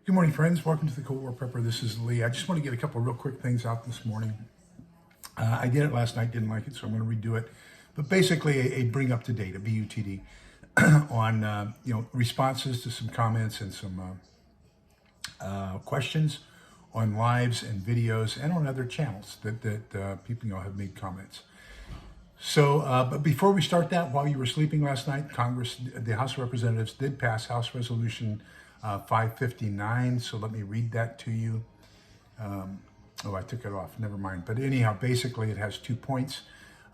Good morning, friends. Welcome to the Cold War Prepper. This is Lee. I just want to get a couple real quick things out this morning. I did it last night, didn't like it, so I'm going to redo it. But basically, a bring up to date, a BUTD, on responses to some comments and some questions on lives and videos and on other channels that people have made comments. So, but before we start that, while you were sleeping last night, the House of Representatives did pass House Resolution 559. So let me read that to you. I took it off. Never mind. But anyhow, basically, it has 2 points.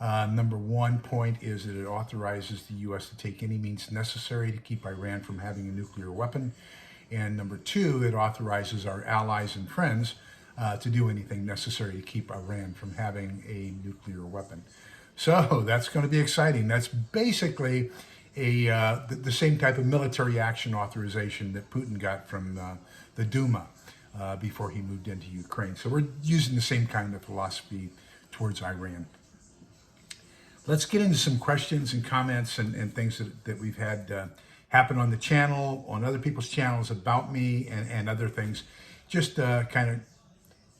Number 1 point is that it authorizes the U.S. to take any means necessary to keep Iran from having a nuclear weapon. And number 2, it authorizes our allies and friends to do anything necessary to keep Iran from having a nuclear weapon. So that's going to be exciting. That's basically the same type of military action authorization that Putin got from the Duma before he moved into Ukraine. So we're using the same kind of philosophy towards Iran. Let's get into some questions and comments and things that we've had happen on the channel, on other people's channels about me and other things. Just kind of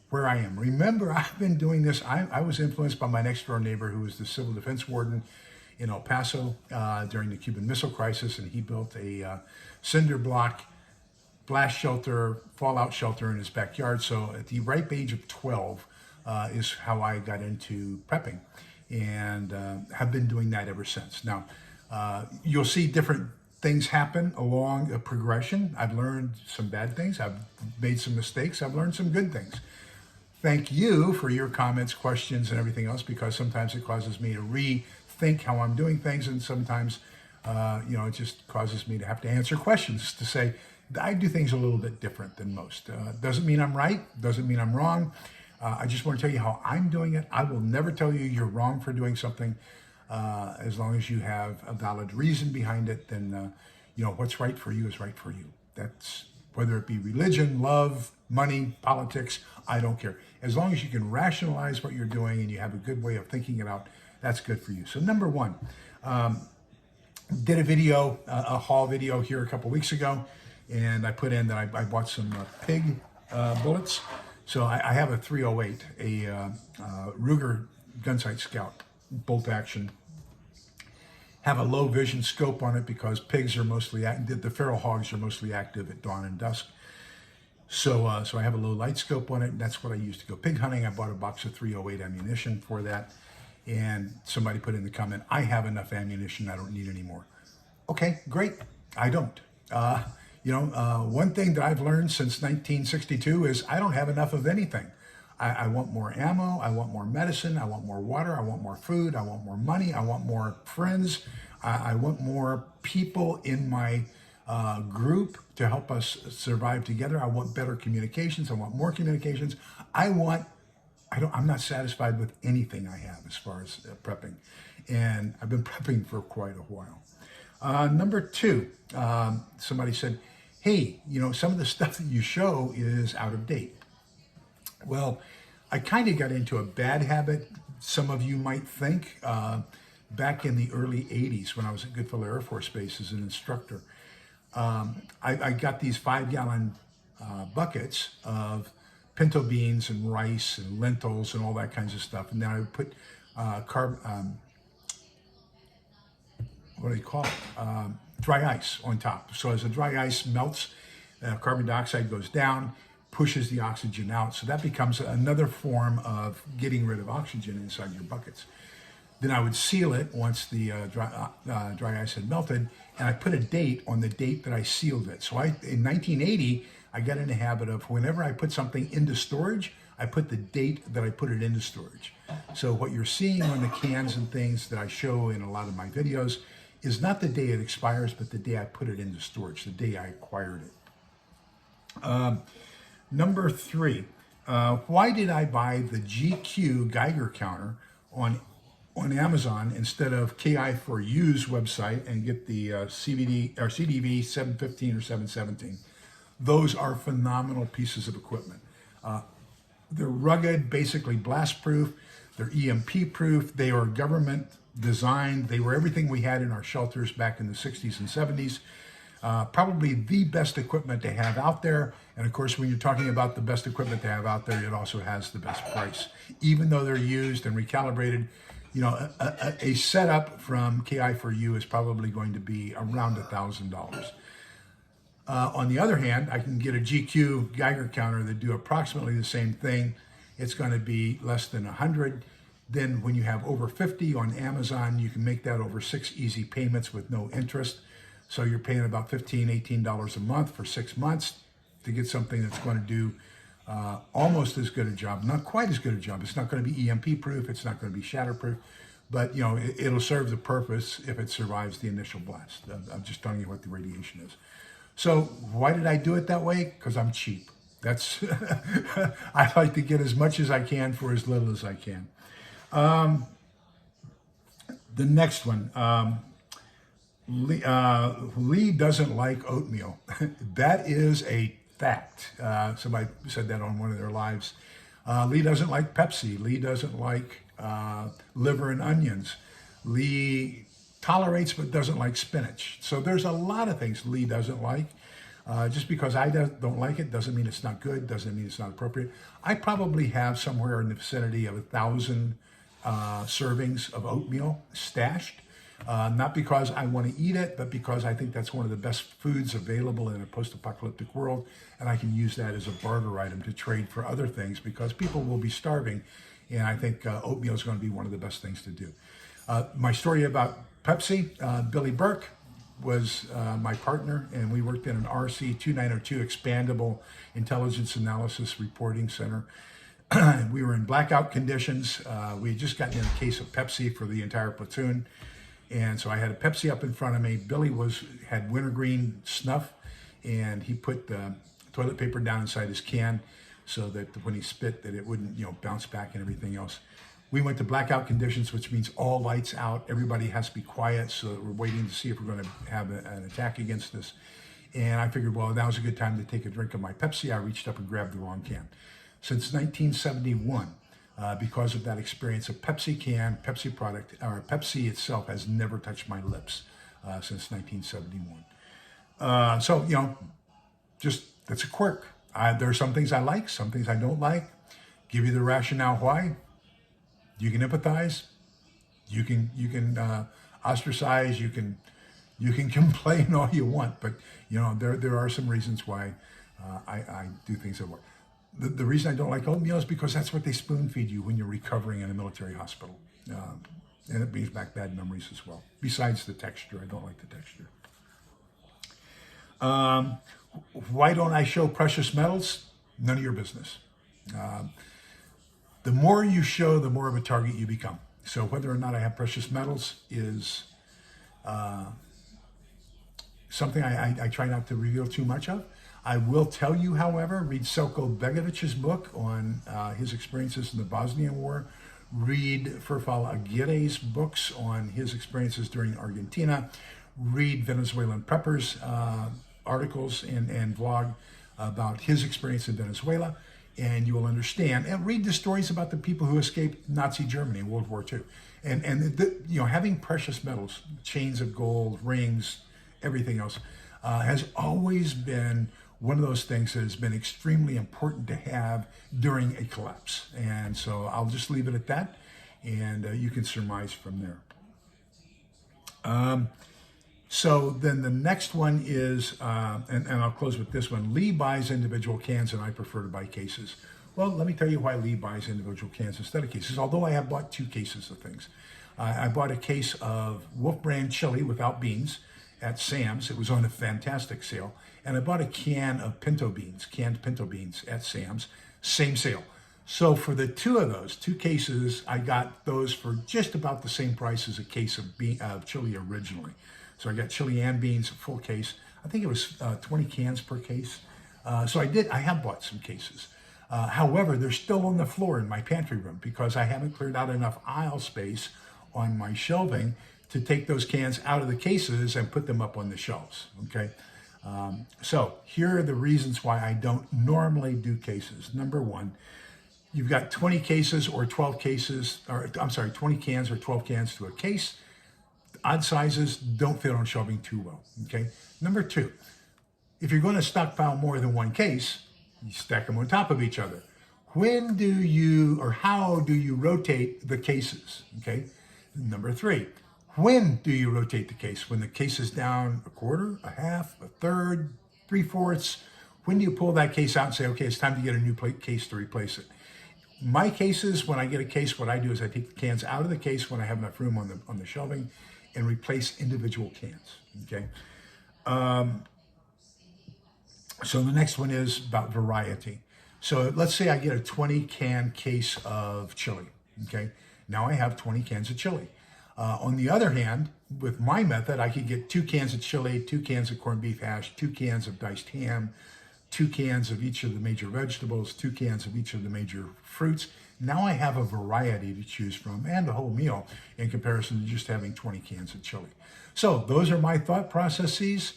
where I am. Remember, I've been doing this. I was influenced by my next door neighbor who was the civil defense warden in El Paso during the Cuban Missile Crisis, and he built a cinder block blast shelter, fallout shelter in his backyard. So at the ripe age of 12 is how I got into prepping, and have been doing that ever since. Now, you'll see different things happen along a progression. I've learned some bad things. I've made some mistakes. I've learned some good things. Thank you for your comments, questions, and everything else, because sometimes it causes me to rethink how I'm doing things, and sometimes, it just causes me to have to answer questions to say, I do things a little bit different than most. Doesn't mean I'm right, doesn't mean I'm wrong. I just want to tell you how I'm doing it. I will never tell you you're wrong for doing something. As long as you have a valid reason behind it, then, what's right for you is right for you. That's whether it be religion, love, money, politics, I don't care. As long as you can rationalize what you're doing and you have a good way of thinking it out, that's good for you. So number 1, did a video, a haul video here a couple weeks ago, and I put in that I bought some pig bullets. So I have a 308, a Ruger Gunsight Scout bolt action. Have a low vision scope on it because pigs are mostly the feral hogs are mostly active at dawn and dusk. So I have a low light scope on it, and that's what I use to go pig hunting. I bought a box of 308 ammunition for that, and somebody put in the comment, I have enough ammunition, I don't need any more. Okay, great, I don't. One thing that I've learned since 1962 is I don't have enough of anything. I want more ammo, I want more medicine, I want more water, I want more food, I want more money, I want more friends, I want more people in my group to help us survive together. I want better communications, I want more communications. I'm not satisfied with anything I have as far as prepping. And I've been prepping for quite a while. Number 2, somebody said, hey, some of the stuff that you show is out of date. Well, I kind of got into a bad habit, some of you might think, back in the early 80s when I was at Goodfellow Air Force Base as an instructor. I got these 5-gallon buckets of pinto beans and rice and lentils and all that kinds of stuff. And then I would put dry ice on top. So as the dry ice melts, carbon dioxide goes down, pushes the oxygen out. So that becomes another form of getting rid of oxygen inside your buckets. Then I would seal it once the dry ice had melted, and I put a date on the date that I sealed it. So in 1980, I got in the habit of whenever I put something into storage, I put the date that I put it into storage. So what you're seeing on the cans and things that I show in a lot of my videos is not the day it expires, but the day I put it into storage, the day I acquired it. Number 3, why did I buy the GQ Geiger counter on Amazon instead of KI4U's website and get the CDV 715 or 717? Those are phenomenal pieces of equipment. They're rugged, basically blast proof. They're EMP proof. They are government designed. They were everything we had in our shelters back in the 60s and 70s. Probably the best equipment to have out there. And of course, when you're talking about the best equipment to have out there, it also has the best price. Even though they're used and recalibrated, a setup from KI4U is probably going to be around $1,000. On the other hand, I can get a GQ Geiger counter that do approximately the same thing. It's going to be less than 100. Then when you have over 50 on Amazon, you can make that over 6 easy payments with no interest. So you're paying about $15, $18 a month for 6 months to get something that's going to do almost as good a job, not quite as good a job. It's not going to be EMP proof. It's not going to be shatterproof, but it'll serve the purpose if it survives the initial blast. I'm just telling you what the radiation is. So why did I do it that way? Because I'm cheap. That's I like to get as much as I can for as little as I can. The next one, Lee doesn't like oatmeal. That is a fact. Somebody said that on one of their lives. Lee doesn't like Pepsi. Lee doesn't like liver and onions. Lee tolerates but doesn't like spinach. So there's a lot of things Lee doesn't like. Just because I don't like it doesn't mean it's not good, doesn't mean it's not appropriate. I probably have somewhere in the vicinity of 1,000 servings of oatmeal stashed. Not because I want to eat it, but because I think that's one of the best foods available in a post-apocalyptic world, and I can use that as a barter item to trade for other things because people will be starving, and I think oatmeal is going to be one of the best things to do. My story about Pepsi, Billy Burke was my partner, and we worked in an RC 2902 expandable intelligence analysis reporting center. We were in blackout conditions. We had just gotten in a case of Pepsi for the entire platoon. And so I had a Pepsi up in front of me. Billy had wintergreen snuff, and he put the toilet paper down inside his can so that when he spit, that it wouldn't, bounce back and everything else. We went to blackout conditions, which means all lights out. Everybody has to be quiet, so that we're waiting to see if we're going to have an attack against us. And I figured, well, that was a good time to take a drink of my Pepsi. I reached up and grabbed the wrong can. Since 1971, because of that experience, a Pepsi can, Pepsi product, or Pepsi itself has never touched my lips since 1971. Just that's a quirk. There are some things I like, some things I don't like. Give you the rationale why. You can empathize. You can ostracize. You can complain all you want, but there are some reasons why I do things that work. The reason I don't like oatmeal is because that's what they spoon feed you when you're recovering in a military hospital. And it brings back bad memories as well. Besides the texture, I don't like the texture. Why don't I show precious metals? None of your business. The more you show, the more of a target you become. So whether or not I have precious metals is something I try not to reveal too much of. I will tell you, however, read Selko Begović's book on his experiences in the Bosnian War. Read Furfal Aguirre's books on his experiences during Argentina. Read Venezuelan Prepper's articles and vlog about his experience in Venezuela, and you will understand. And read the stories about the people who escaped Nazi Germany in World War II. And having precious metals, chains of gold, rings, everything else, has always been one of those things that has been extremely important to have during a collapse. And so I'll just leave it at that, and you can surmise from there. So then the next one is, and I'll close with this one, Lee buys individual cans and I prefer to buy cases. Well, let me tell you why Lee buys individual cans instead of cases, although I have bought 2 cases of things. I bought a case of Wolf brand chili without beans at Sam's. It was on a fantastic sale. And I bought a can of pinto beans, canned pinto beans at Sam's, same sale. So for the 2 of those, 2 cases, I got those for just about the same price as a case of chili originally. So I got chili and beans, a full case. I think it was 20 cans per case. So I have bought some cases. However, they're still on the floor in my pantry room because I haven't cleared out enough aisle space on my shelving to take those cans out of the cases and put them up on the shelves, okay? So here are the reasons why I don't normally do cases. Number 1, you've got 20 cases or 12 cases, or I'm sorry, 20 cans or 12 cans to a case. odd sizes don't fit on shelving too well, okay? Number two, if you're going to stockpile more than one case, you stack them on top of each other. When do you, or how do you rotate the cases, okay? Number three, when do you rotate the case? When the case is down a quarter, a half, a third, 3/4? When do you pull that case out and say, okay, it's time to get a new case to replace it? My cases, when I get a case, what I do is I take the cans out of the case when I have enough room on the shelving and replace individual cans, okay? So the next one is about variety. So let's say I get a 20-can case of chili, okay? Now I have 20 cans of chili. On the other hand, with my method, I could get 2 cans of chili, 2 cans of corned beef hash, 2 cans of diced ham, 2 cans of each of the major vegetables, 2 cans of each of the major fruits. Now I have a variety to choose from and a whole meal in comparison to just having 20 cans of chili. So those are my thought processes.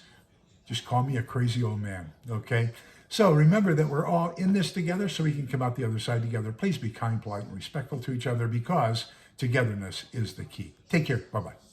Just call me a crazy old man, okay? So remember that we're all in this together so we can come out the other side together. Please be kind, polite, and respectful to each other because togetherness is the key. Take care. Bye-bye.